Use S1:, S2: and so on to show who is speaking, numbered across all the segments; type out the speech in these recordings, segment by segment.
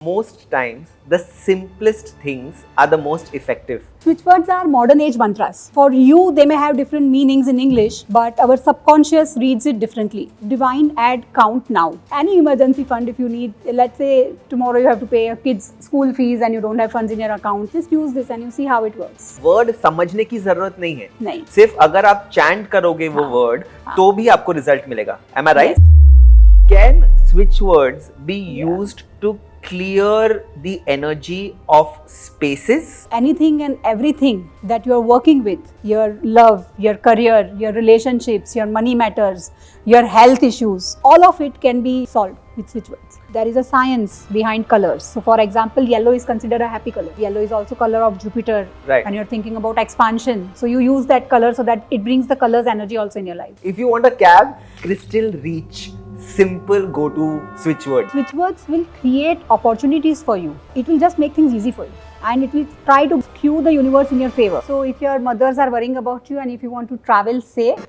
S1: Most times, the simplest things are the most effective.
S2: Switchwords are modern age mantras. For you, they may have different meanings in English, but our subconscious reads it differently. Divine, add, count now. Any emergency fund if you need, let's say tomorrow you have to pay a kid's school fees and you don't have funds in your account, just use this and you see how it works.
S1: Word समझने की जरूरत नहीं है.
S2: नहीं.
S1: सिर्फ अगर आप chant करोगे वो word, तो भी आपको result मिलेगा. Am I right?
S2: Yes.
S1: Can switchwords be used to clear the energy of spaces?
S2: Anything and everything that you are working with, your love, your career, your relationships, your money matters, your health issues, all of it can be solved with switchwords. There is a science behind colors. So for example, yellow is considered a happy color. Yellow is also color of Jupiter.
S1: Right.
S2: And you're thinking about expansion. So you use that color so that it brings the color's energy also in your life.
S1: If you want a cab, crystal reach. Simple go-to switchword.
S2: Switchwords will create opportunities for you. It will just make things easy for you. And it will try to skew the universe in your favor. So if your mothers are worrying about you and if you want to travel safe,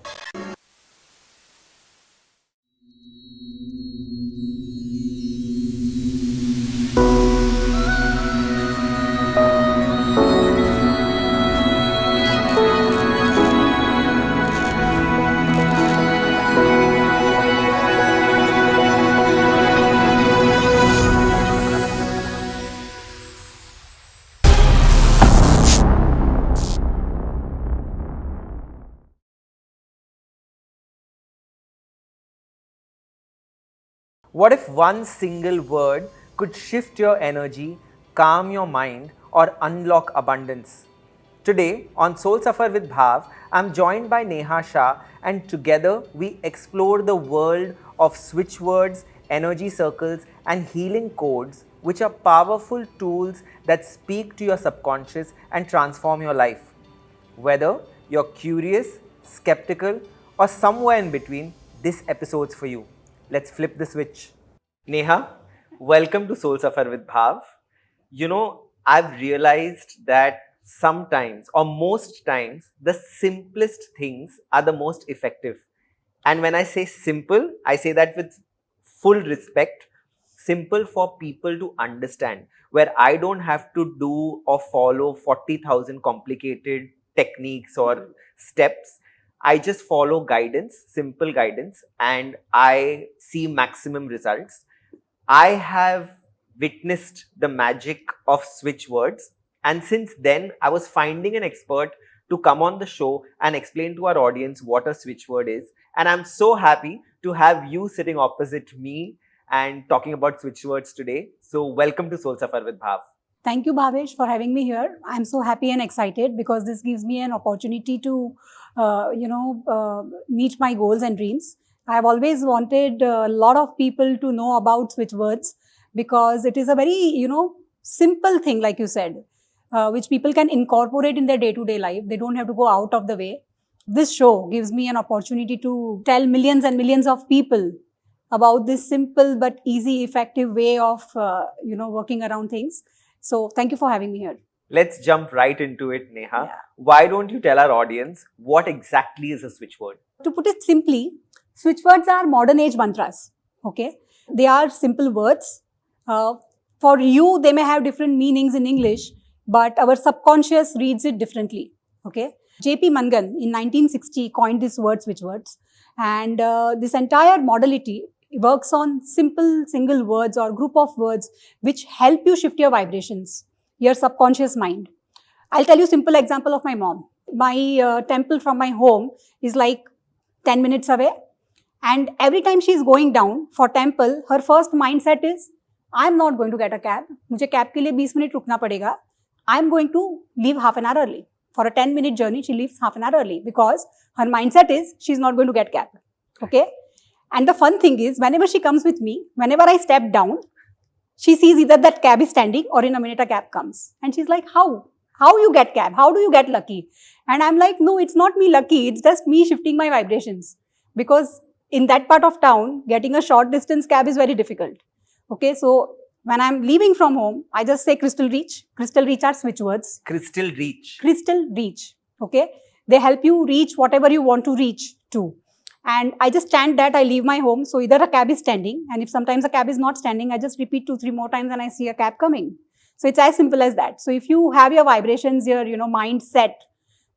S1: What if one single word could shift your energy, calm your mind, or unlock abundance? Today on Soul Safar with Bhaav, I'm joined by Nehaa, Shaah, and together we explore the world of switchwords, energy circles, and healing codes, which are powerful tools that speak to your subconscious and transform your life. Whether you're curious, skeptical, or somewhere in between, this episode's for you. Let's flip the switch. Neha, welcome to Soul Safar with Bhaav. You know, I've realized that sometimes or most times the simplest things are the most effective. And when I say simple, I say that with full respect. Simple for people to understand, where I don't have to do or follow 40,000 complicated techniques or steps. I just follow guidance, simple guidance, and I see maximum results. I have witnessed the magic of switchwords, and since then, I was finding an expert to come on the show and explain to our audience what a switchword is. And I'm so happy to have you sitting opposite me and talking about switchwords today. So, welcome to Soul Safar with Bhaav.
S2: thank you, Bhaavesh, for having me here. I'm so happy and excited because this gives me an opportunity to, meet my goals and dreams. I've always wanted a lot of people to know about switchwords because it is a very, simple thing, like you said, which people can incorporate in their day-to-day life. They don't have to go out of the way. This show gives me an opportunity to tell millions and millions of people about this simple but easy, effective way of, working around things. So thank you for having me here.
S1: Let's jump right into it, Neha.
S2: Yeah.
S1: Why don't you tell our audience what exactly is a switchword?
S2: To put it simply, switchwords are modern age mantras. Okay, they are simple words. For you, they may have different meanings in English, but our subconscious reads it differently. Okay, J.P. Mangan in 1960 coined this word switchwords, and this entire modality works on simple single words or group of words which help you shift your vibrations, your subconscious mind. I'll tell you a simple example of my mom. My temple from my home is like 10 minutes away. And every time she's going down for temple, her first mindset is, I'm not going to get a cab. मुझे cab के लिए 20 minute रुकना पड़ेगा. I'm going to leave half an hour early. For a 10-minute journey, she leaves half an hour early because her mindset is she's not going to get cab. Okay? And the fun thing is, whenever she comes with me, whenever I step down, she sees either that cab is standing or in a minute a cab comes. And she's like, how? How you get cab? How do you get lucky? And I'm like, no, it's not me lucky. It's just me shifting my vibrations. Because in that part of town, getting a short distance cab is very difficult. Okay, so when I'm leaving from home, I just say crystal reach. Crystal reach are switchwords.
S1: Crystal reach.
S2: Crystal reach. Okay, they help you reach whatever you want to reach to. And I just chant that, I leave my home. So either a cab is standing, and if sometimes a cab is not standing, I just repeat 2-3 more times and I see a cab coming. So it's as simple as that. So if you have your vibrations, your mind set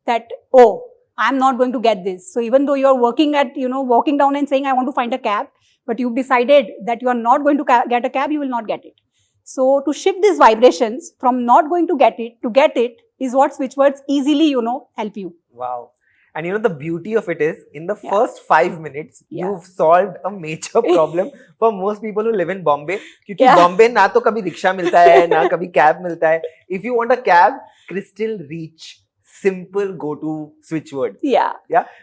S2: that, oh, I'm not going to get this. So even though you're working at, walking down and saying, I want to find a cab, but you've decided that you are not going to get a cab, you will not get it. So to shift these vibrations from not going to get it to get it is what Switchwords easily, help you.
S1: Wow. And the beauty of it is, in the
S2: Yeah.
S1: first 5 minutes,
S2: Yeah.
S1: you've solved a major problem for most people who live in Bombay. Because
S2: Yeah.
S1: Bombay na to kabhi rickshaw milta hai, na kabhi cab milta hai. If you want a cab, crystal reach, simple go-to Switchword.
S2: Yeah.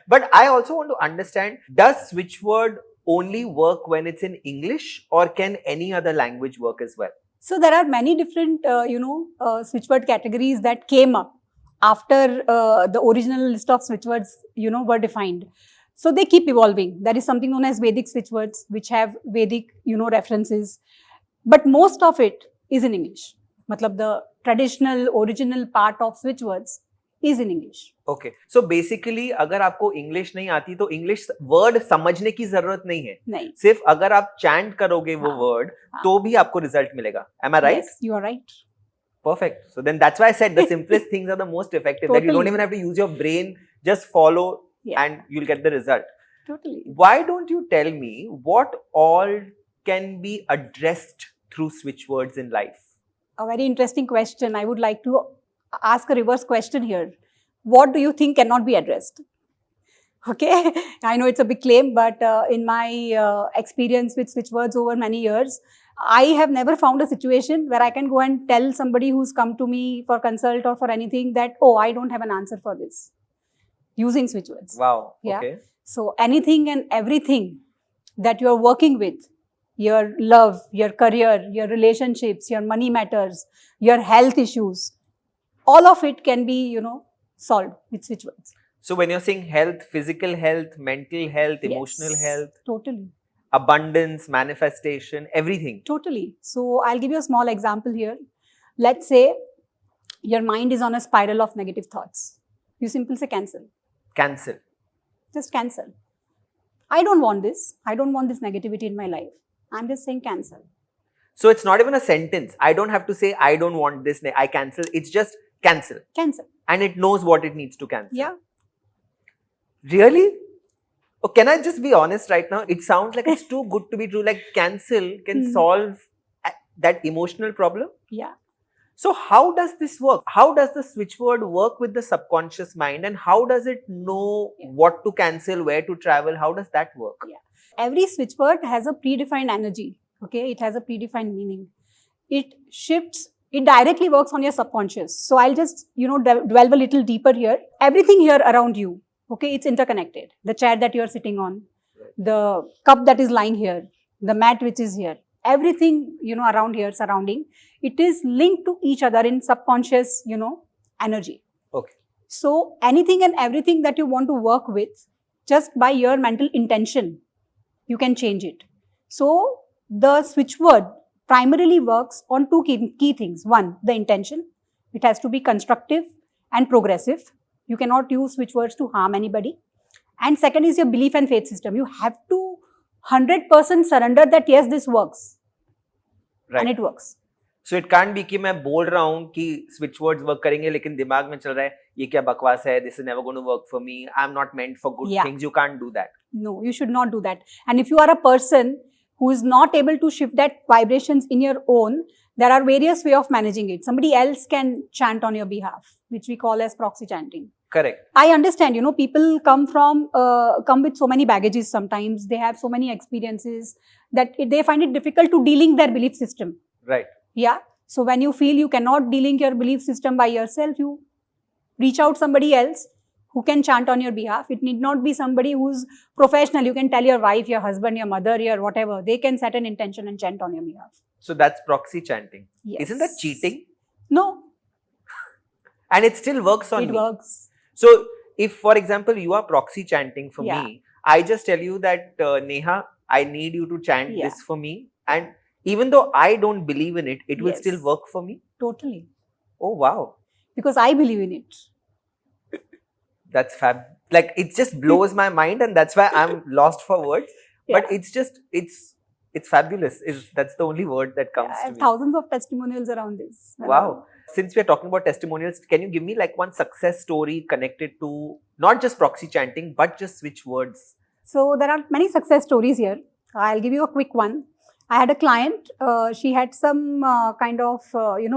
S1: But I also want to understand, does Switchword only work when it's in English, or can any other language work as well?
S2: So there are many different, Switchword categories that came up after the original list of Switchwords, were defined. So they keep evolving. There is something known as Vedic Switchwords, which have Vedic, references. But most of it is in English. Matlab, the traditional, original part of Switchwords is in English.
S1: Okay. So basically, अगर आपको English नहीं आती तो English word समझने की जरूरत नहीं है.
S2: नहीं.
S1: सिर्फ अगर आप chant करोगे वो word, तो भी आपको result मिलेगा. Am I right?
S2: Yes, you are right.
S1: Perfect. So then that's why I said the simplest things are the most effective. That you don't even have to use your brain, just follow and you'll get the result.
S2: Totally.
S1: Why don't you tell me what all can be addressed through Switchwords in life?
S2: A very interesting question. I would like to ask a reverse question here. What do you think cannot be addressed? Okay, I know it's a big claim, but in my experience with Switchwords over many years, I have never found a situation where I can go and tell somebody who's come to me for consult or for anything that, oh, I don't have an answer for this using Switchwords.
S1: Wow.
S2: Yeah.
S1: Okay.
S2: So anything and everything that you're working with, your love, your career, your relationships, your money matters, your health issues, all of it can be, solved with Switchwords.
S1: So when you're saying health, physical health, mental health, emotional health,
S2: totally.
S1: Abundance, manifestation, everything.
S2: Totally. So I'll give you a small example here. Let's say your mind is on a spiral of negative thoughts. You simply say cancel.
S1: Cancel.
S2: Just cancel. I don't want this. I don't want this negativity in my life. I'm just saying cancel.
S1: So it's not even a sentence. I don't have to say I don't want this. I cancel. It's just cancel.
S2: Cancel.
S1: And it knows what it needs to cancel.
S2: Yeah.
S1: Really? Oh, can I just be honest right now? It sounds like it's too good to be true. Like cancel can solve that emotional problem.
S2: Yeah.
S1: So how does this work? How does the Switchword work with the subconscious mind, and how does it know what to cancel, where to travel? How does that work?
S2: Yeah. Every Switchword has a predefined energy. Okay. It has a predefined meaning. It shifts. It directly works on your subconscious. So I'll just, delve a little deeper here. Everything here around you. Okay, it's interconnected. The chair that you're sitting on, the cup that is lying here, the mat which is here, everything, around here, surrounding, it is linked to each other in subconscious, energy.
S1: Okay.
S2: So anything and everything that you want to work with, just by your mental intention, you can change it. So the Switchword primarily works on two key things. One, the intention. It has to be constructive and progressive. You cannot use Switchwords to harm anybody. And second is your belief and faith system. You have to 100% surrender that yes, this works.
S1: Right.
S2: And it works.
S1: So it can't be कि मैं बोल रहा हूँ कि Switchwords work करेंगे, लेकिन दिमाग में चल रहा है ये क्या बकवास है, this is never going to work for me, I'm not meant for good things. You can't do that.
S2: No, you should not do that. And if you are a person who is not able to shift that vibrations in your own, there are various ways of managing it. Somebody else can chant on your behalf, which we call as proxy chanting.
S1: Correct.
S2: I understand, people come with so many baggages sometimes. They have so many experiences that they find it difficult to delink their belief system.
S1: Right.
S2: Yeah. So when you feel you cannot delink your belief system by yourself, you reach out somebody else who can chant on your behalf. It need not be somebody who's professional. You can tell your wife, your husband, your mother, your whatever. They can set an intention and chant on your behalf.
S1: So that's proxy chanting.
S2: Yes.
S1: Isn't that cheating?
S2: No.
S1: And it still works on me.
S2: It works.
S1: So if, for example, you are proxy chanting for me, I just tell you that, Neha, I need you to chant this for me. And even though I don't believe in it, it will still work for me?
S2: Totally.
S1: Oh, wow.
S2: Because I believe in it.
S1: That's Like, it just blows my mind, and that's why I'm lost for words. But
S2: Yeah.
S1: it's fabulous. That's the only word that comes
S2: I
S1: to
S2: have
S1: me.
S2: thousands of testimonials around this.
S1: Wow. Since we're talking about testimonials, can you give me like one success story connected to not just proxy chanting, but just switch words?
S2: So there are many success stories here. I'll give you a quick one. I had a client. She had some kind of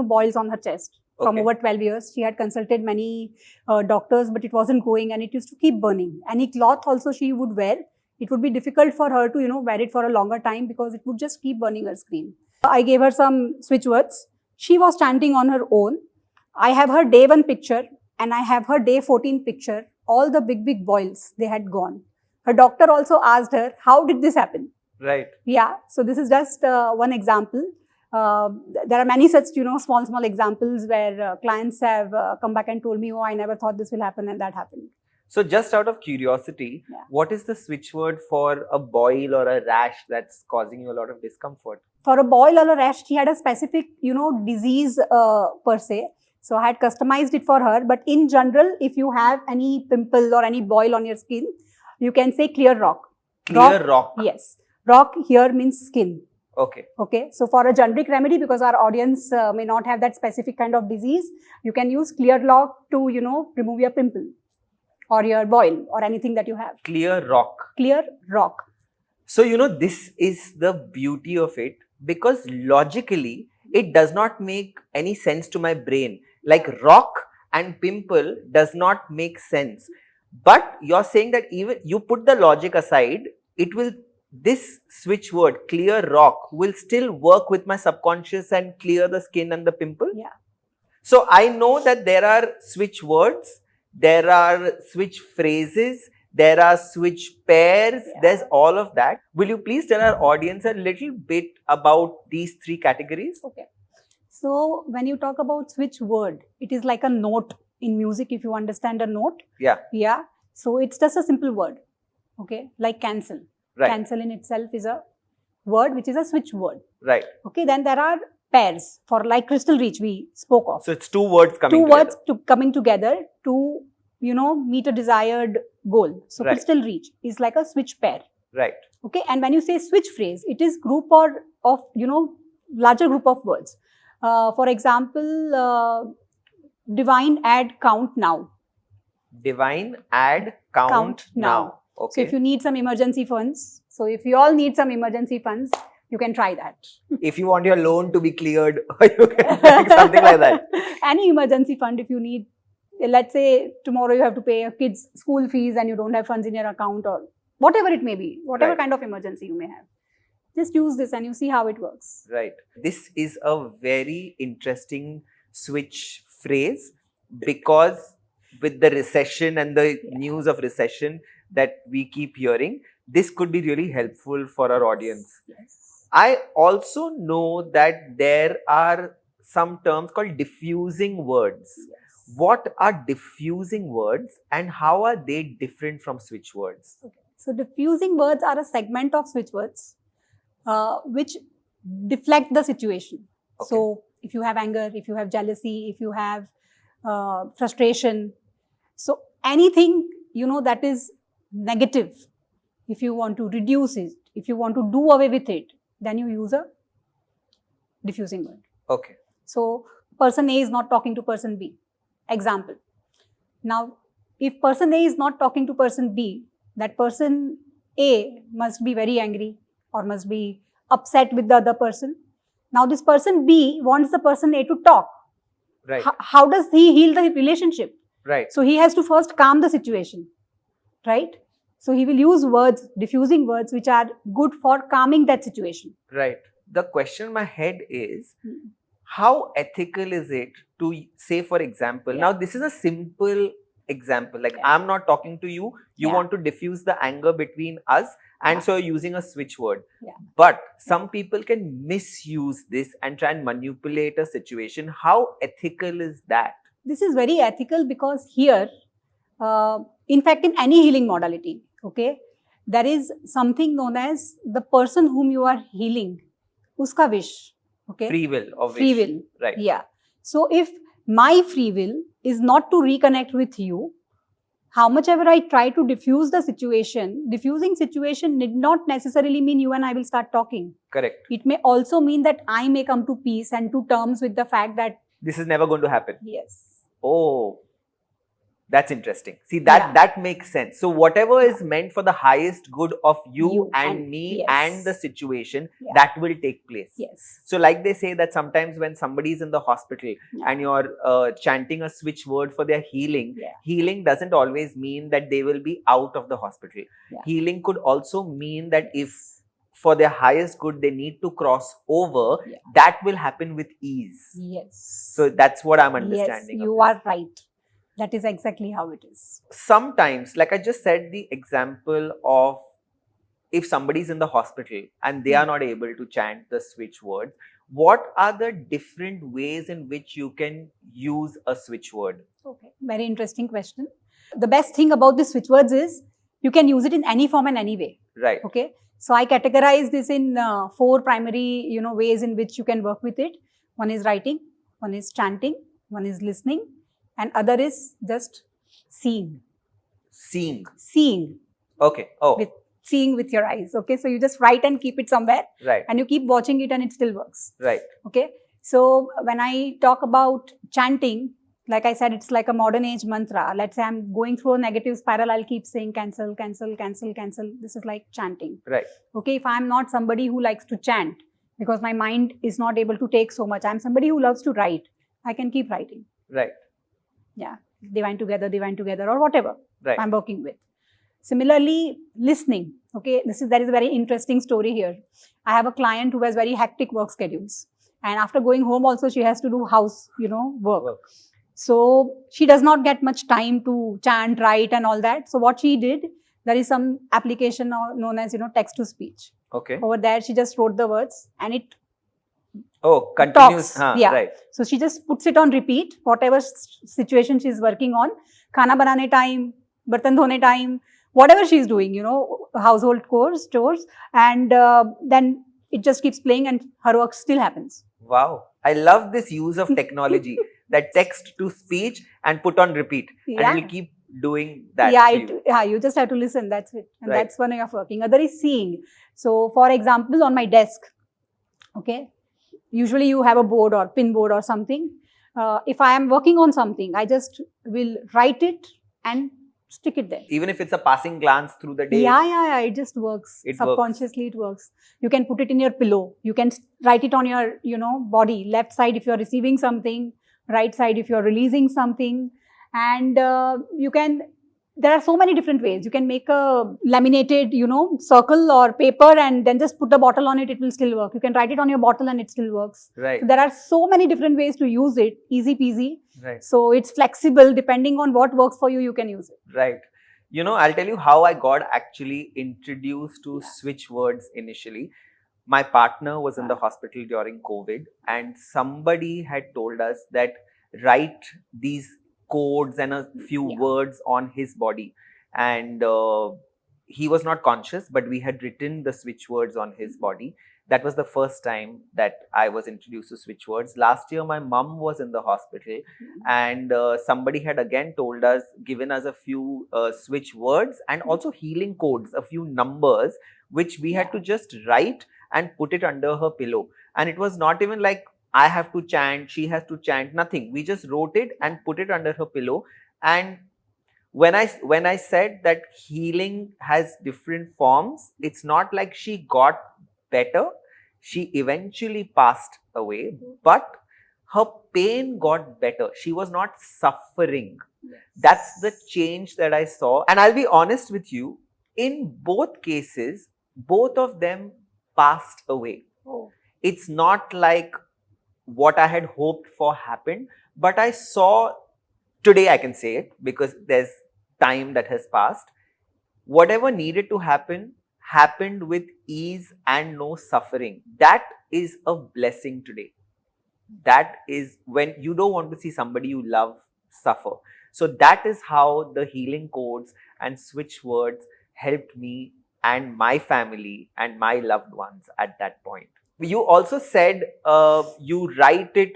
S2: boils on her chest from
S1: Okay.
S2: over 12 years. She had consulted many doctors, but it wasn't going, and it used to keep burning. Any cloth also she would wear, it would be difficult for her to wear it for a longer time because it would just keep burning her skin. I gave her some switch words. She was chanting on her own. I have her day 1 picture and I have her day 14 picture. All the big boils, they had gone. Her doctor also asked her, how did this happen?
S1: Right.
S2: Yeah, so this is just one example. There are many such, small examples where clients have come back and told me, oh, I never thought this will happen, and that happened.
S1: So just out of curiosity, what is the switch word for a boil or a rash that's causing you a lot of discomfort?
S2: For a boil or a rash, she had a specific, disease per se. So I had customized it for her. But in general, if you have any pimple or any boil on your skin, you can say clear rock.
S1: Clear rock?
S2: Yes. Rock here means skin.
S1: Okay.
S2: Okay. So for a generic remedy, because our audience may not have that specific kind of disease, you can use clear rock to, remove your pimple or your boil or anything that you have.
S1: Clear rock.
S2: Clear rock.
S1: So, this is the beauty of it, because logically, it does not make any sense to my brain. Like rock and pimple does not make sense. But you're saying that even you put the logic aside, this switch word, clear rock, will still work with my subconscious and clear the skin and the pimple?
S2: Yeah.
S1: So I know that there are switch words, there are switch phrases, there are switch pairs, there's all of that. Will you please tell our audience a little bit about these 3 categories?
S2: Okay. So when you talk about switch word, it is like a note in music, if you understand a note.
S1: Yeah.
S2: Yeah. So it's just a simple word. Okay. Like cancel.
S1: Right.
S2: Cancel in itself is a word which is a switch word.
S1: Right.
S2: Okay. Then there are pairs for like crystal reach we spoke of.
S1: So it's 2 words coming together.
S2: 2 words coming together to, meet a desired goal. So crystal reach is like a switch pair.
S1: Right.
S2: Okay. And when you say switch phrase, it is group of larger group of words. For example, divine add count now.
S1: Divine add count now. Okay.
S2: So if you need some emergency funds, so if you all need some emergency funds, you can try that.
S1: If you want your loan to be cleared, you can make something like that.
S2: Any emergency fund, if you need, let's say tomorrow you have to pay a kid's school fees and you don't have funds in your account, or whatever it may be, whatever kind of emergency you may have. Just use this and you see how it works.
S1: Right. This is a very interesting switch phrase, because with the recession and the news of recession that we keep hearing, this could be really helpful for our audience.
S2: Yes.
S1: I also know that there are some terms called diffusing words.
S2: Yes.
S1: What are diffusing words and how are they different from switch words?
S2: Okay. So diffusing words are a segment of switch words which deflect the situation.
S1: Okay.
S2: So if you have anger, if you have jealousy, if you have frustration, so anything that is negative, if you want to reduce it, if you want to do away with it, then you use a diffusing word.
S1: Okay.
S2: So person A is not talking to person B. Example. Now, if person A is not talking to person B, that person A must be very angry or must be upset with the other person. Now, this person B wants the person A to talk.
S1: Right.
S2: How does he heal the relationship?
S1: Right.
S2: So he has to first calm the situation. Right? So he will use words, diffusing words, which are good for calming that situation.
S1: Right. The question in my head is, how ethical is it to say, for example, now this is a simple example, like I'm not talking to you, you want to diffuse the anger between us, and so you're using a switch word. But some people can misuse this and try and manipulate a situation. How ethical is that?
S2: This is very ethical because here, in fact, in any healing modality, okay, there is something known as the person whom you are healing, uska wish. Okay.
S1: Free will or wish.
S2: Free will.
S1: Right.
S2: Yeah. So if my free will is not to reconnect with you, how much ever I try to diffuse the situation, diffusing situation need not necessarily mean you and I will start talking.
S1: Correct.
S2: It may also mean that I may come to peace and to terms with the fact that
S1: this is never going to happen.
S2: Yes.
S1: Oh, that's interesting. See, that makes sense. So whatever is meant for the highest good of you and me and the situation, that will take place.
S2: Yes.
S1: So like they say that sometimes when somebody is in the hospital and you're chanting a switch word for their healing, healing doesn't always mean that they will be out of the hospital. Healing could also mean that if for their highest good they need to cross over, that will happen with ease.
S2: Yes.
S1: So that's what I'm understanding.
S2: Yes, you are right. That is exactly how it is.
S1: Sometimes, like I just said, the example of if somebody's in the hospital and they are not able to chant the switch word, what are the different ways in which you can use a switch word?
S2: Okay, very interesting question. The best thing about the switch words is you can use it in any form and any way.
S1: Right.
S2: Okay. So I categorize this in 4 primary, ways in which you can work with it. One is writing, one is chanting, one is listening, and other is just seeing.
S1: Seeing. Okay. Oh.
S2: Seeing with your eyes. Okay. So you just write and keep it somewhere.
S1: Right.
S2: And you keep watching it and it still works.
S1: Right.
S2: Okay. So when I talk about chanting, like I said, it's like a modern age mantra. Let's say I'm going through a negative spiral, I'll keep saying cancel, cancel, cancel, cancel. This is like chanting.
S1: Right.
S2: Okay. If I'm not somebody who likes to chant because my mind is not able to take so much, I'm somebody who loves to write. I can keep writing.
S1: Right.
S2: Yeah. Divine together, or whatever I'm working with. Similarly, listening. Okay. There is a very interesting story here. I have a client who has very hectic work schedules. And after going home also, she has to do house, work. So she does not get much time to chant, write and all that. So what she did, there is some application known as, text to speech.
S1: Okay.
S2: Over there, she just wrote the words and it
S1: continues.
S2: Talks. Right. So she just puts it on repeat, whatever situation she's working on. Khana banane time, bartan dhone time, whatever she's doing, household chores. And then it just keeps playing and her work still happens.
S1: Wow. I love this use of technology, that text to speech and put on repeat. And you'll keep doing that.
S2: You just have to listen. That's it. And that's one way of working. Other is seeing. So for example, on my desk, okay, usually you have a board or pin board or something. If I am working on something, I just will write it and stick it there.
S1: Even if it's a passing glance through the day?
S2: Yeah. It just works. Subconsciously it works. You can put it in your pillow. You can write it on your, body. Left side if you're receiving something. Right side if you're releasing something. And there are so many different ways. You can make a laminated, circle or paper and then just put the bottle on it. It will still work. You can write it on your bottle and it still works.
S1: Right.
S2: So there are so many different ways to use it. Easy peasy.
S1: Right.
S2: So it's flexible. Depending on what works for you, you can use it.
S1: Right. I'll tell you how I got actually introduced to switch words initially. My partner was in the hospital during COVID and somebody had told us that write these codes and a few words on his body, and he was not conscious, but we had written the switch words on his body. That was the first time that I was introduced to switch words. Last year my mom was in the hospital and somebody had again given us a few switch words and also healing codes, a few numbers which we had to just write and put it under her pillow. And it was not even like I have to chant, she has to chant, nothing. We just wrote it and put it under her pillow. And when I said that healing has different forms, it's not like she got better. She eventually passed away, but her pain got better. She was not suffering. That's the change that I saw. And I'll be honest with you, in both cases, both of them passed away. It's not like what I had hoped for happened, but I saw, today I can say it because there's time that has passed, whatever needed to happen happened with ease and no suffering. That is a blessing today. That is when you don't want to see somebody you love suffer. So that is how the healing codes and switch words helped me and my family and my loved ones at that point. You also said you write it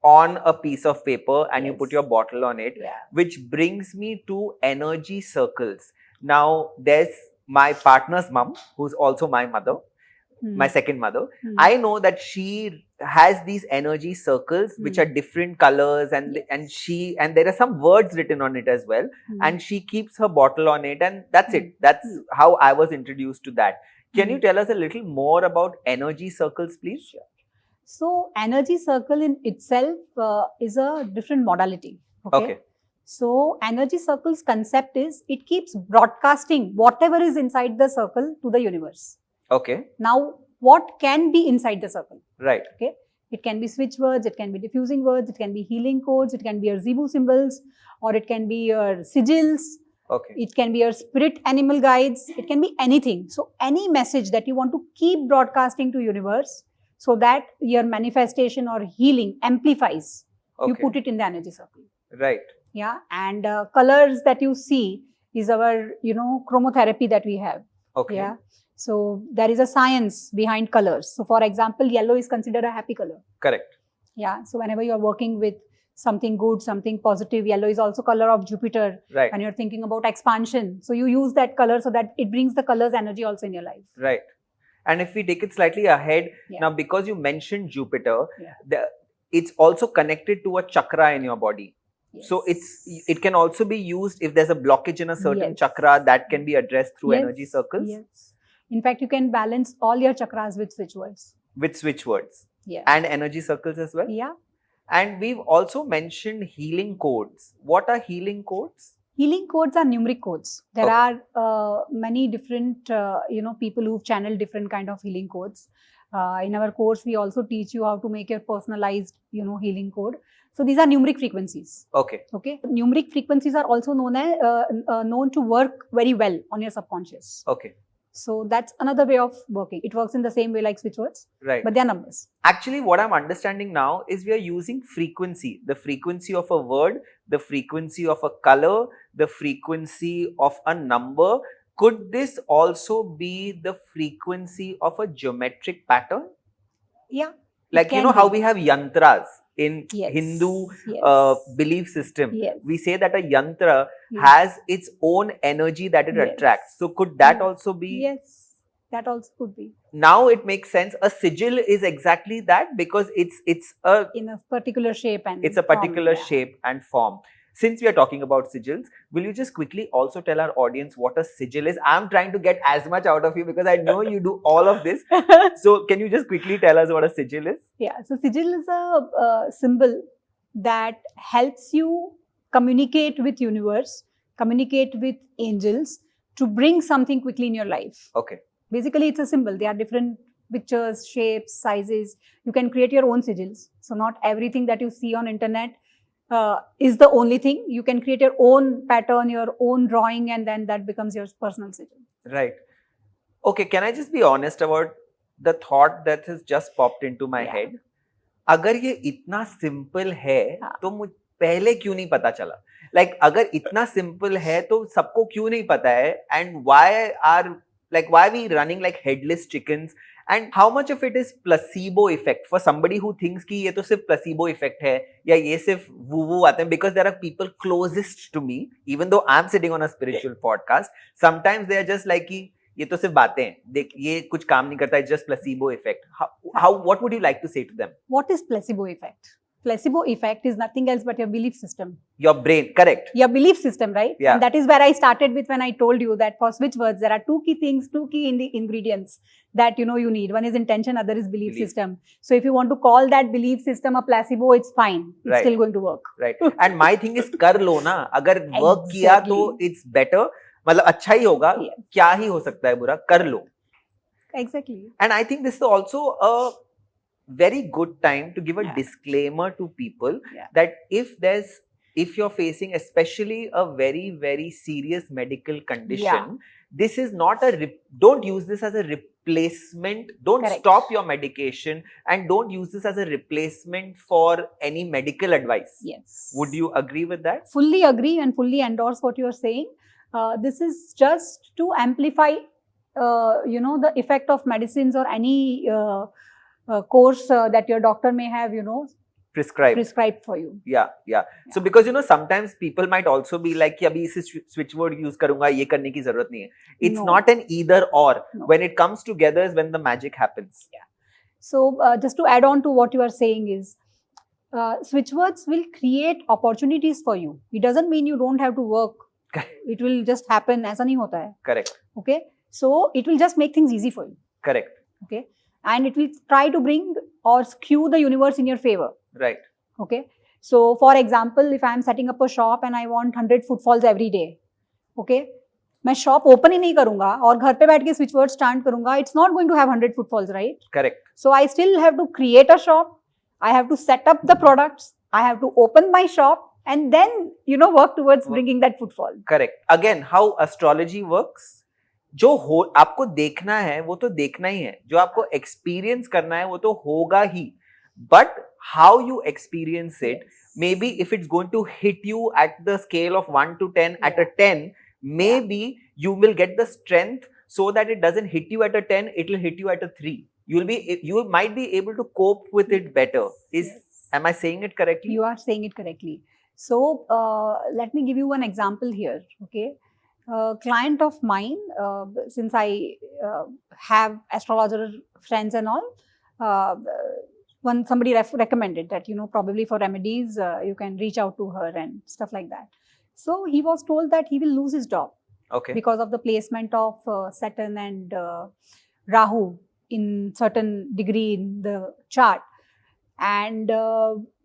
S1: on a piece of paper and you
S2: Yes.
S1: put your bottle on it,
S2: Yeah.
S1: which brings me to energy circles. Now, there's my partner's mom, who's also my mother, my second mother. I know that she has these energy circles which are different colors, and and there are some words written on it as well, and she keeps her bottle on it, and that's it. That's how I was introduced to that. Can you tell us a little more about energy circles, please?
S2: Sure. So energy circle in itself is a different modality. Okay. So energy circles concept is it keeps broadcasting whatever is inside the circle to the universe.
S1: Okay.
S2: Now, what can be inside the circle?
S1: Right.
S2: Okay. It can be switch words, it can be diffusing words, it can be healing codes, it can be your Zebu symbols, or it can be your sigils.
S1: Okay.
S2: It can be your spirit animal guides. It can be anything. So any message that you want to keep broadcasting to universe so that your manifestation or healing amplifies, you put it in the energy circle.
S1: Right.
S2: Yeah. And colors that you see is our, chromotherapy that we have.
S1: Okay.
S2: Yeah. So there is a science behind colors. So for example, yellow is considered a happy color.
S1: Correct.
S2: Yeah. So whenever you're working with something good, something positive, yellow is also color of Jupiter.
S1: Right.
S2: When you're thinking about expansion. So you use that color so that it brings the color's energy also in your life.
S1: Right. And if we take it slightly ahead, now because you mentioned Jupiter, it's also connected to a chakra in your body. Yes. So it can also be used if there's a blockage in a certain chakra that can be addressed through energy circles.
S2: Yes. In fact, you can balance all your chakras with switchwords.
S1: With switchwords.
S2: Yeah.
S1: And energy circles as well.
S2: Yeah.
S1: And we've also mentioned healing codes. What are healing codes?
S2: Healing codes are numeric codes. There are many different, people who've channeled different kind of healing codes. In our course, we also teach you how to make your personalized, healing code. So these are numeric frequencies.
S1: Okay.
S2: Okay. Numeric frequencies are also known to work very well on your subconscious.
S1: Okay.
S2: So that's another way of working. It works in the same way like switchwords,
S1: right?
S2: But they are numbers.
S1: Actually, what I'm understanding now is we are using frequency, the frequency of a word, the frequency of a color, the frequency of a number. Could this also be the frequency of a geometric pattern?
S2: Yeah.
S1: Like, how we have yantras in Hindu belief system.
S2: Yes.
S1: We say that a yantra has its own energy that it attracts. So could that also be?
S2: Yes, that also could be.
S1: Now it makes sense. A sigil is exactly that because it's
S2: in a particular shape and
S1: it's a particular shape and form. Since we are talking about sigils, will you just quickly also tell our audience what a sigil is? I'm trying to get as much out of you because I know you do all of this. So can you just quickly tell us what a sigil is?
S2: Yeah, so sigil is a symbol that helps you communicate with universe, communicate with angels to bring something quickly in your life.
S1: Okay.
S2: Basically, it's a symbol. There are different pictures, shapes, sizes. You can create your own sigils. So not everything that you see on internet is the only thing. You can create your own pattern, your own drawing, and then that becomes your personal sigil.
S1: Right. Okay, can I just be honest about the thought that has just popped into my head? अगर ये इतना simple है, तो मुझे पहले क्यों नहीं पता चला? Like अगर इतना simple है, तो सबको क्यों नहीं पता है? And why are we running like headless chickens? And how much of it is placebo effect for somebody who thinks कि ये तो सिर्फ placebo effect है या ये सिर्फ woo-woo आते हैं? Because there are people closest to me, even though I'm sitting on a spiritual podcast, sometimes they are just like कि ये तो सिर्फ बातें हैं, देख ये कुछ काम नहीं करता, it's just placebo effect. What would you like to say to them?
S2: What is placebo effect? Placebo effect is nothing else but your belief system.
S1: Your brain, correct.
S2: Your belief system, right?
S1: Yeah.
S2: And that is where I started with when I told you that for switchwords, there are two key ingredients that you need. One is intention, other is belief system. So if you want to call that belief system a placebo, it's fine. It's still going to work.
S1: Right. And my thing is कर लो ना. अगर work किया तो it's better. मतलब अच्छा ही होगा. क्या ही हो सकता है बुरा? कर लो.
S2: Exactly.
S1: And I think this is also a very good time to give a disclaimer to people that if you're facing especially a very, very serious medical condition, this is not don't use this as a replacement. Don't stop your medication and don't use this as a replacement for any medical advice.
S2: Yes.
S1: Would you agree with that?
S2: Fully agree and fully endorse what you're saying. This is just to amplify, the effect of medicines or any course that your doctor may have, prescribed for you.
S1: Yeah. So because sometimes people might also be like कि अभी इसे switch word use करूँगा ये करने की जरूरत नहीं है. It's
S2: No.
S1: not an either or.
S2: No.
S1: When it comes together is when the magic happens.
S2: Yeah. So just to add on to what you are saying is, switch words will create opportunities for you. It doesn't mean you don't have to work. It will just happen. ऐसा नहीं होता है.
S1: Correct.
S2: Okay. So it will just make things easy for you.
S1: Correct.
S2: Okay. And it will try to bring or skew the universe in your favor.
S1: Right.
S2: Okay. So for example, if I am setting up a shop and I want 100 footfalls every day, okay, मैं shop open ही नहीं करूँगा और घर पे बैठ के switch words chant करूँगा, it's not going to have 100 footfalls, right?
S1: Correct.
S2: So I still have to create a shop. I have to set up the products. I have to open my shop and then work towards bringing that footfall.
S1: Correct. Again, how astrology works. जो आपको देखना है वो तो देखना ही है, जो आपको एक्सपीरियंस करना है वो तो होगा ही, but how you experience it, maybe if it's going to hit you at the scale of 1 to 10, at a 10, maybe you will get the strength so that it doesn't hit you at a 10, it will hit you at a 3. You might be able to cope with it better. Am I saying it correctly?
S2: You are saying it correctly. So let me give you one example here. Okay. Client of mine, since I have astrologer friends and all, somebody recommended that probably for remedies you can reach out to her and stuff like that. So he was told that he will lose his job,
S1: okay,
S2: because of the placement of Saturn and Rahu in certain degree in the chart, and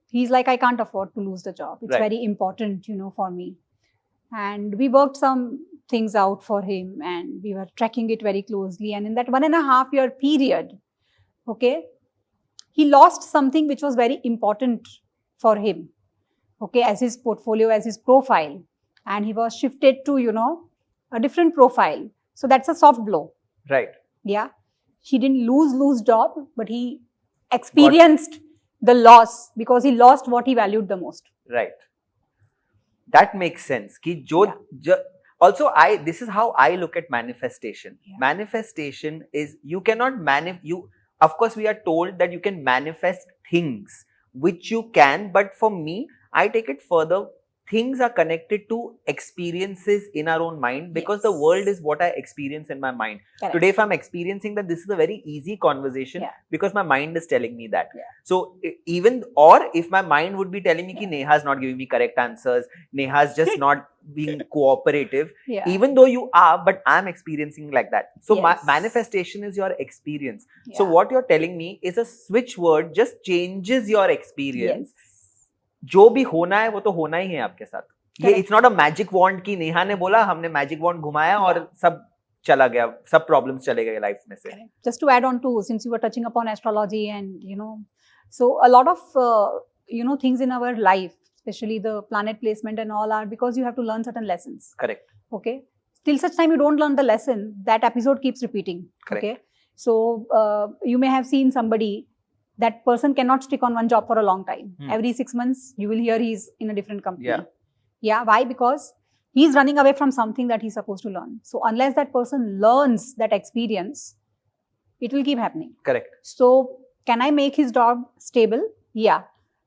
S2: he's like, I can't afford to lose the job. It's very important, for me. And we worked some things out for him and we were tracking it very closely. And in that 1.5 year period, okay, he lost something which was very important for him, okay, as his portfolio, as his profile. And he was shifted to, a different profile. So that's a soft blow.
S1: Right.
S2: Yeah. He didn't lose job, but he experienced the loss because he lost what he valued the most.
S1: Right. That makes sense. Also, this is how I look at manifestation. Yeah. Manifestation is, you cannot of course, we are told that you can manifest things, which you can, but for me, I take it further. Things are connected to experiences in our own mind, because the world is what I experience in my mind. Correct. Today, if I'm experiencing that this is a very easy conversation, because my mind is telling me that. So if my mind would be telling me that Neha is not giving me correct answers, Neha is just not being cooperative, even though you are, but I'm experiencing like that. So manifestation is your experience. So what you're telling me is a switch word just changes your experience. जो भी होना है वो तो होना ही है आपके साथ. ये it's not a magic wand की नेहा ने बोला, हमने मैजिक वॉन्ड घुमाया और सब चला गया, सब प्रॉब्लम्स चले गए लाइफ में से.
S2: Just to add on to, since you were touching upon astrology and so a lot of things in our life, especially the planet placement and all, are because you have to learn certain lessons.
S1: Correct.
S2: Okay. Till such time you don't learn the lesson, that episode keeps repeating.
S1: Correct.
S2: Okay. So you may have seen somebody. That person cannot stick on one job for a long time. Every 6 months, you will hear he's in a different company. Yeah. Why? Because he's running away from something that he's supposed to learn. So unless that person learns that experience, it will keep happening.
S1: Correct.
S2: So can I make his job stable? Yeah.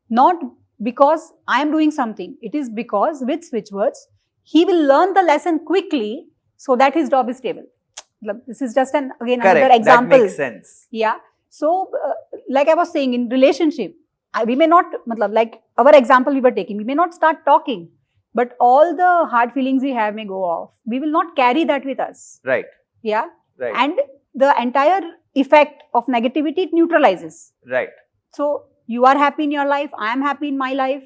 S2: Not because I am doing something. It is because with switch words, he will learn the lesson quickly so that his job is stable. This is just another example.
S1: That makes sense.
S2: Yeah. So, like I was saying, in relationship, we may not, like our example we were taking, we may not start talking, but all the hard feelings we have may go off. We will not carry that with us.
S1: Right.
S2: Yeah.
S1: Right.
S2: And the entire effect of negativity, it neutralizes.
S1: Right.
S2: So, you are happy in your life, I am happy in my life.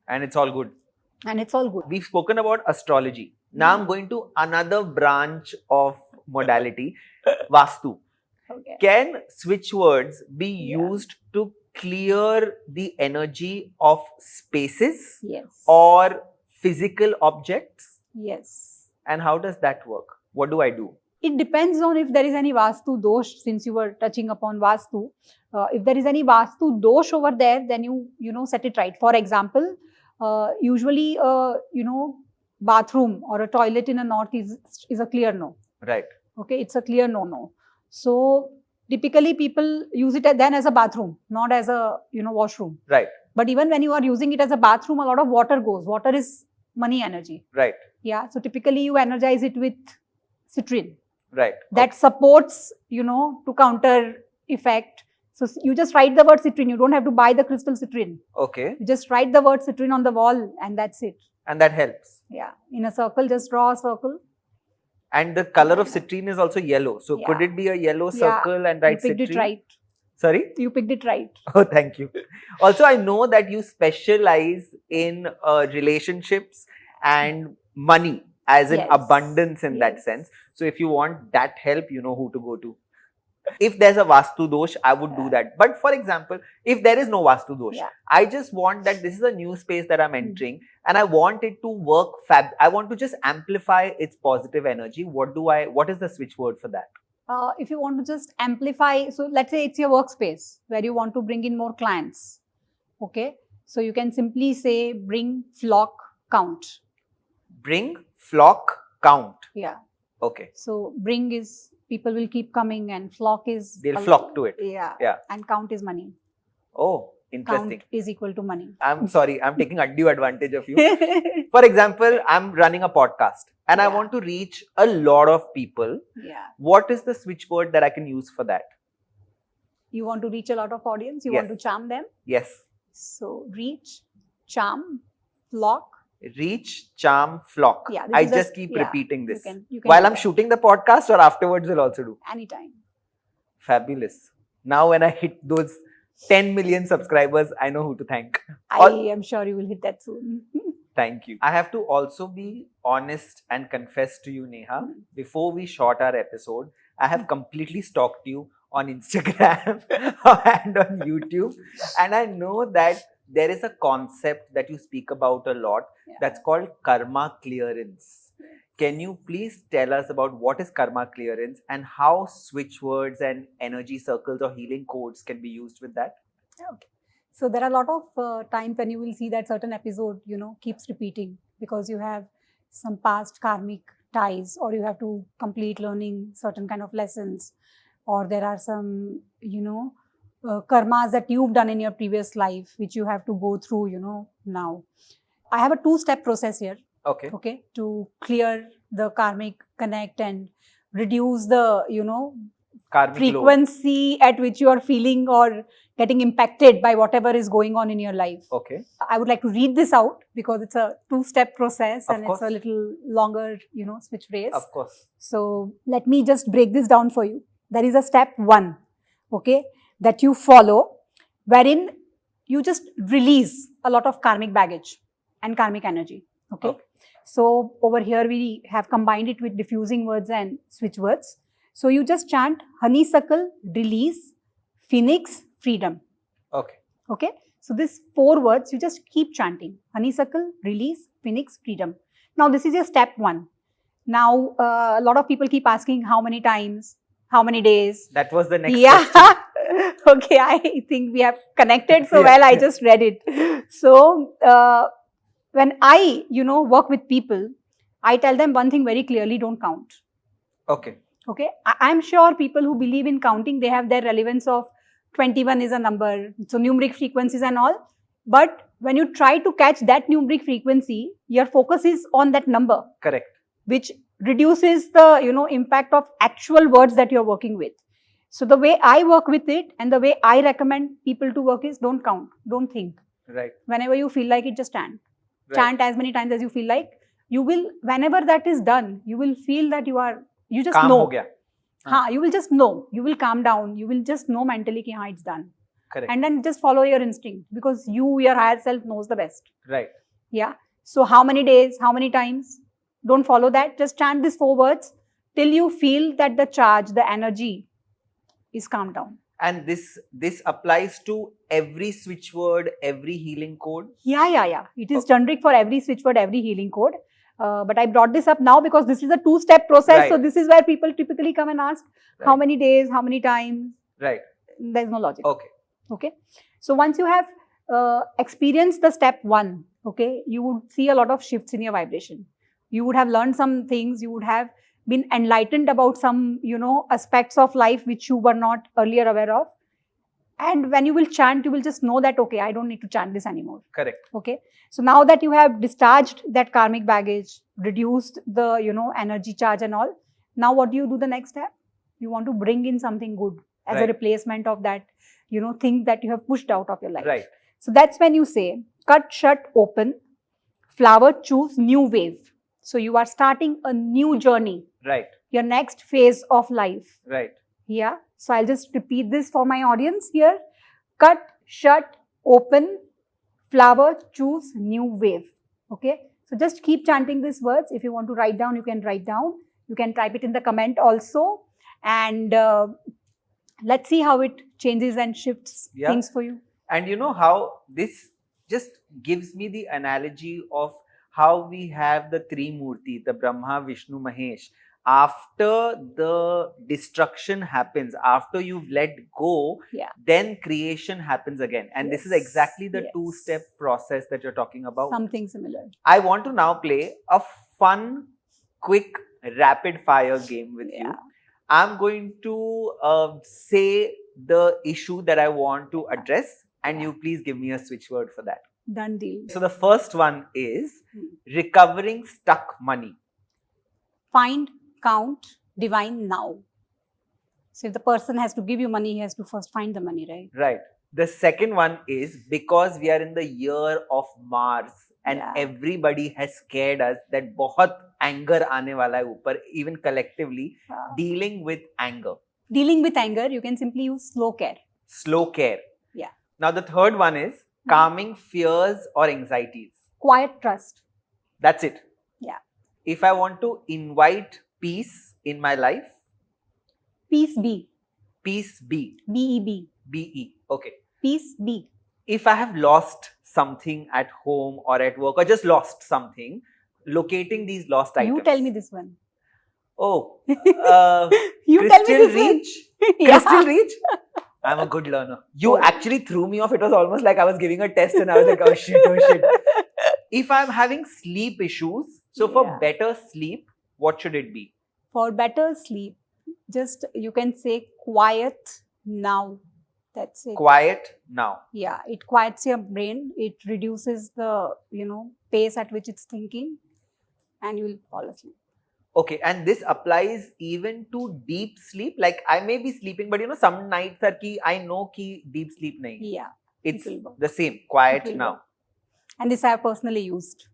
S1: And it's all good.
S2: And it's all good.
S1: We've spoken about astrology. Now I'm going to another branch of modality, Vastu.
S2: Okay.
S1: Can switch words be used to clear the energy of spaces?
S2: Yes.
S1: Or physical objects?
S2: Yes.
S1: And how does that work? What do I do?
S2: It depends on if there is any Vastu dosh, since you were touching upon Vastu. If there is any Vastu dosh over there, then you set it right. For example, usually, bathroom or a toilet in a north is a clear no.
S1: Right.
S2: Okay, it's a clear no. So Typically, people use it then as a bathroom, not as a washroom.
S1: Right.
S2: But even when you are using it as a bathroom, a lot of water goes. Water is money energy.
S1: Right.
S2: Yeah. So typically, you energize it with citrine.
S1: Right.
S2: That supports, to counter effect. So you just write the word citrine. You don't have to buy the crystal citrine.
S1: Okay.
S2: You just write the word citrine on the wall, and that's it.
S1: And that helps.
S2: Yeah. In a circle, just draw a circle.
S1: And the color of citrine is also yellow. So could it be a yellow circle and write citrine?
S2: You picked it right.
S1: Sorry?
S2: You picked it right.
S1: Oh, thank you. Also, I know that you specialize in relationships and money, as in abundance in that sense. So if you want that help, you know who to go to. If there's a Vastu dosh, I would do that. But for example, if there is no Vastu dosh, I just want that this is a new space that I'm entering and I want it to work I want to just amplify its positive energy. What is the switch word for that?
S2: If you want to just amplify, so let's say it's your workspace where you want to bring in more clients. Okay. So you can simply say bring flock count.
S1: Bring flock count.
S2: Yeah.
S1: Okay.
S2: So bring is people will keep coming and flock is...
S1: They'll flock to it.
S2: Yeah. And count is money.
S1: Oh, interesting.
S2: Count is equal to money.
S1: I'm sorry. I'm taking undue advantage of you. For example, I'm running a podcast and I want to reach a lot of people.
S2: Yeah.
S1: What is the switchword that I can use for that?
S2: You want to reach a lot of audience? You want to charm them?
S1: Yes.
S2: So reach, charm, flock.
S1: Reach, charm, flock.
S2: Yeah,
S1: I just keep repeating this.
S2: You can
S1: while I'm shooting the podcast or afterwards will also do?
S2: Anytime.
S1: Fabulous. Now when I hit those 10 million subscribers, I know who to thank.
S2: I am sure you will hit that soon.
S1: Thank you. I have to also be honest and confess to you, Neha. Before we shot our episode, I have completely stalked you on Instagram and on YouTube. And I know that there is a concept that you speak about a lot that's called karma clearance. Can you please tell us about what is karma clearance and how switch words and energy circles or healing codes can be used with that?
S2: Okay. So there are a lot of times when you will see that certain episode, keeps repeating because you have some past karmic ties or you have to complete learning certain kind of lessons or there are some, karmas that you've done in your previous life, which you have to go through, now. I have a 2-step process here. Okay. To clear the karmic connect and reduce the,
S1: karmic
S2: frequency at which you are feeling or getting impacted by whatever is going on in your life.
S1: Okay.
S2: I would like to read this out because it's a 2-step process
S1: Of
S2: and
S1: course.
S2: It's a little longer, switch phrase.
S1: Of course.
S2: So let me just break this down for you. There is a step 1, okay, that you follow wherein you just release a lot of karmic baggage and karmic energy. Okay. So over here we have combined it with diffusing words and switch words. So you just chant honeysuckle, release, phoenix, freedom. Okay. So these 4 words you just keep chanting. Honeysuckle, release, phoenix, freedom. Now this is your step 1. Now a lot of people keep asking how many times, how many days.
S1: That was the next question.
S2: Okay, I think we have connected so well. I just read it. So when I, work with people, I tell them one thing very clearly: don't count.
S1: Okay.
S2: I'm sure people who believe in counting, they have their relevance of 21 is a number, so numeric frequencies and all. But when you try to catch that numeric frequency, your focus is on that number.
S1: Correct.
S2: Which reduces the, impact of actual words that you're working with. So the way I work with it and the way I recommend people to work is don't count, don't think.
S1: Right.
S2: Whenever you feel like it, just chant.
S1: Right.
S2: Chant as many times as you feel like. You will, whenever that is done, you will feel that you just
S1: Calm
S2: know.
S1: Ho gaya.
S2: You will just know. You will calm down. You will just know mentally that it's done.
S1: Correct.
S2: And then just follow your instinct because your higher self knows the best.
S1: Right.
S2: Yeah. So how many days, how many times? Don't follow that. Just chant these 4 words till you feel that the charge, the energy is calmed down.
S1: And this applies to every switch word, every healing code?
S2: Yeah. It is generic for every switch word, every healing code. But I brought this up now because this is a 2-step process.
S1: Right.
S2: So this is where people typically come and ask how many days, how many times.
S1: Right.
S2: There's no logic.
S1: Okay.
S2: So once you have experienced the step 1, okay, you would see a lot of shifts in your vibration. You would have learned some things. You would have been enlightened about some, aspects of life which you were not earlier aware of. And when you will chant, you will just know that, okay, I don't need to chant this anymore.
S1: Correct.
S2: Okay. So now that you have discharged that karmic baggage, reduced the, energy charge and all, now what do you do the next step? You want to bring in something good as a replacement of that, thing that you have pushed out of your life.
S1: Right.
S2: So that's when you say, cut, shut, open, flower, choose, new wave. So you are starting a new journey.
S1: Right.
S2: Your next phase of life.
S1: Right.
S2: Yeah. So I'll just repeat this for my audience here. Cut, shut, open, flower, choose, new wave. Okay. So just keep chanting these words. If you want to write down, you can write down. You can type it in the comment also. And let's see how it changes and shifts things for you.
S1: And you know how this just gives me the analogy of how we have the three Murti, the Brahma, Vishnu, Mahesh. After the destruction happens, after you've let go, then creation happens again. And this is exactly the two-step process that you're talking about.
S2: Something similar.
S1: I want to now play a fun, quick, rapid-fire game with you. I'm going to say the issue that I want to address, and you please give me a switch word for that.
S2: Done deal.
S1: So the first one is recovering stuck money.
S2: Find, count, divine now. So if the person has to give you money, he has to first find the money, right?
S1: Right. The second one is because we are in the year of Mars and everybody has scared us that बहुत anger आने वाला है ऊपर, even collectively, dealing with anger.
S2: Dealing with anger, you can simply use slow care.
S1: Slow care.
S2: Yeah.
S1: Now the third one is calming fears or anxieties.
S2: Quiet trust.
S1: That's it.
S2: Yeah.
S1: If I want to invite peace in my life.
S2: Peace be.
S1: Peace be.
S2: B-E-B.
S1: B-E. Okay.
S2: Peace be.
S1: If I have lost something at home or at work or just lost something, locating these lost items.
S2: You tell me this one.
S1: Oh.
S2: You
S1: Crystal
S2: tell me this
S1: Reach?
S2: One.
S1: Crystal Reach? I'm a good learner. You actually threw me off. It was almost like I was giving a test and I was like, oh shit, oh shit. If I'm having sleep issues, so for better sleep, what should it be?
S2: For better sleep, just you can say quiet now. That's it.
S1: Quiet now.
S2: Yeah, it quiets your brain. It reduces the, pace at which it's thinking and you will fall asleep.
S1: Okay, and this applies even to deep sleep. Like I may be sleeping, but some nights are ki I know ki deep sleep nahi.
S2: Yeah.
S1: It's the same. Quiet now.
S2: Work. And this I have personally used.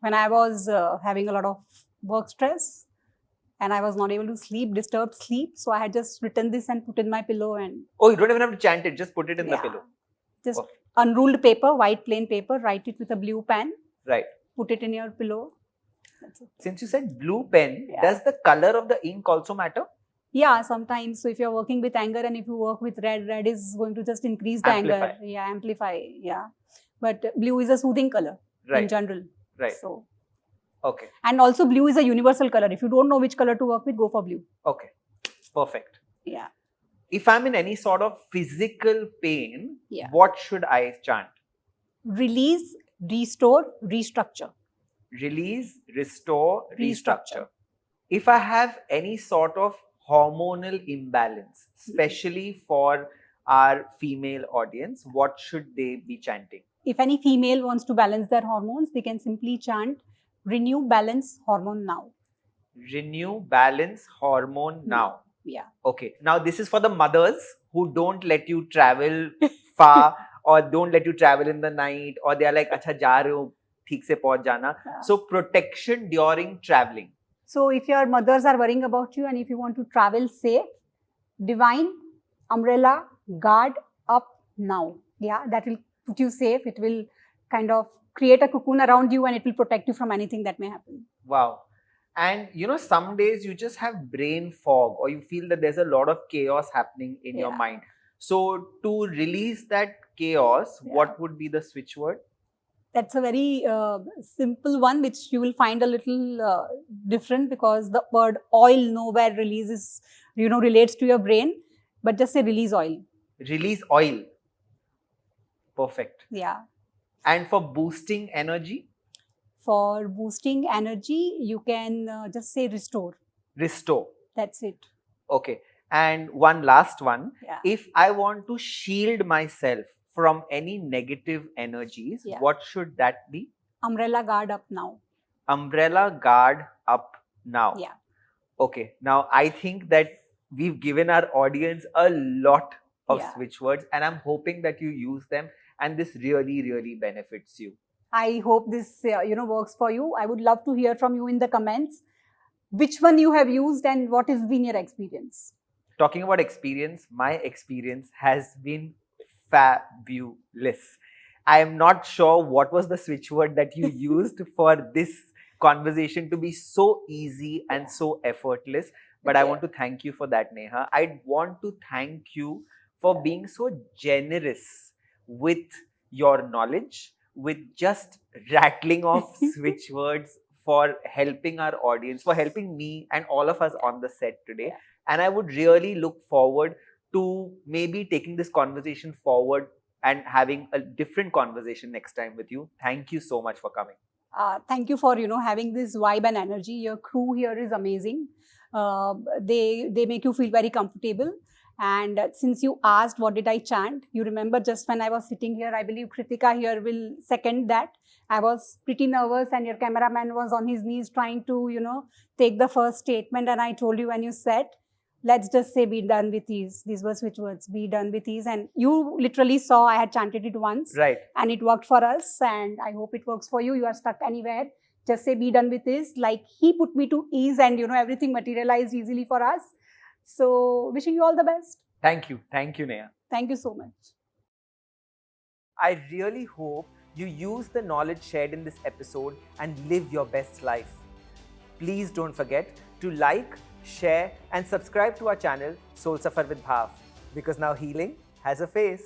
S2: When I was having a lot of work stress and I was not able to sleep, disturbed sleep. So I had just written this and put in my pillow and...
S1: Oh, you don't even have to chant it. Just put it in the pillow.
S2: Just unruled paper, white plain paper, write it with a blue pen.
S1: Right.
S2: Put it in your pillow. That's it.
S1: Since you said blue pen, does the color of the ink also matter?
S2: Yeah, sometimes. So if you're working with anger and if you work with red, red is going to just increase the anger. Yeah, amplify. Yeah. But blue is a soothing color in general.
S1: Right.
S2: So,
S1: okay.
S2: And also blue is a universal color. If you don't know which color to work with, go for blue.
S1: Okay. Perfect.
S2: Yeah.
S1: If I'm in any sort of physical pain, what should I chant?
S2: Release, restore, restructure.
S1: Release, restore, restructure. If I have any sort of hormonal imbalance, especially for our female audience, what should they be chanting?
S2: If any female wants to balance their hormones, they can simply chant renew, balance, hormone now.
S1: Renew, balance, hormone now.
S2: Yeah.
S1: Okay. Now this is for the mothers who don't let you travel far or don't let you travel in the night or they are like, acha ja rahe ho, theek se pahunch jana. So protection during traveling.
S2: So if your mothers are worrying about you and if you want to travel safe, divine, umbrella, guard up now. Yeah, that will put you safe. It will kind of create a cocoon around you and it will protect you from anything that may happen.
S1: Wow. And some days you just have brain fog or you feel that there's a lot of chaos happening in your mind. So to release that chaos, what would be the switch word?
S2: That's a very simple one which you will find a little different because the word oil nowhere releases, relates to your brain. But just say release oil.
S1: Release oil. Perfect.
S2: Yeah.
S1: And for boosting energy?
S2: For boosting energy, you can just say restore.
S1: restore.
S2: That's it.
S1: Okay. And one last one.
S2: Yeah.
S1: If I want to shield myself from any negative energies,
S2: Yeah.
S1: what should that be?
S2: Umbrella guard up now.
S1: Umbrella guard up now.
S2: Yeah.
S1: Okay. Now, I think that we've given our audience a lot of
S2: Yeah.
S1: switch words, and I'm hoping that you use them and this really, really benefits you.
S2: I hope this works for you. I would love to hear from you in the comments which one you have used and what has been your experience.
S1: Talking about experience, my experience has been fabulous. I am not sure what was the switch word that you used for this conversation to be so easy and so effortless. But I want to thank you for that, Neha. I want to thank you for being so generous with your knowledge, with just rattling off switch words, for helping our audience, for helping me and all of us on the set today. And I would really look forward to maybe taking this conversation forward and having a different conversation next time with you. Thank you so much for coming.
S2: Thank you for having this vibe and energy. Your crew here is amazing. They make you feel very comfortable. And since you asked what did I chant, you remember just when I was sitting here, I believe Kritika here will second that. I was pretty nervous and your cameraman was on his knees trying to, take the first statement. And I told you when you said, let's just say be done with ease. These were switch words, be done with ease. And you literally saw I had chanted it once.
S1: Right.
S2: And it worked for us. And I hope it works for you. You are stuck anywhere. Just say be done with ease. Like he put me to ease and, everything materialized easily for us. So wishing you all the best.
S1: Thank you. Thank you, Neha.
S2: Thank you so much.
S1: I really hope you use the knowledge shared in this episode and live your best life. Please don't forget to like, share and subscribe to our channel Soul Safar with Bhaav, because now healing has a face.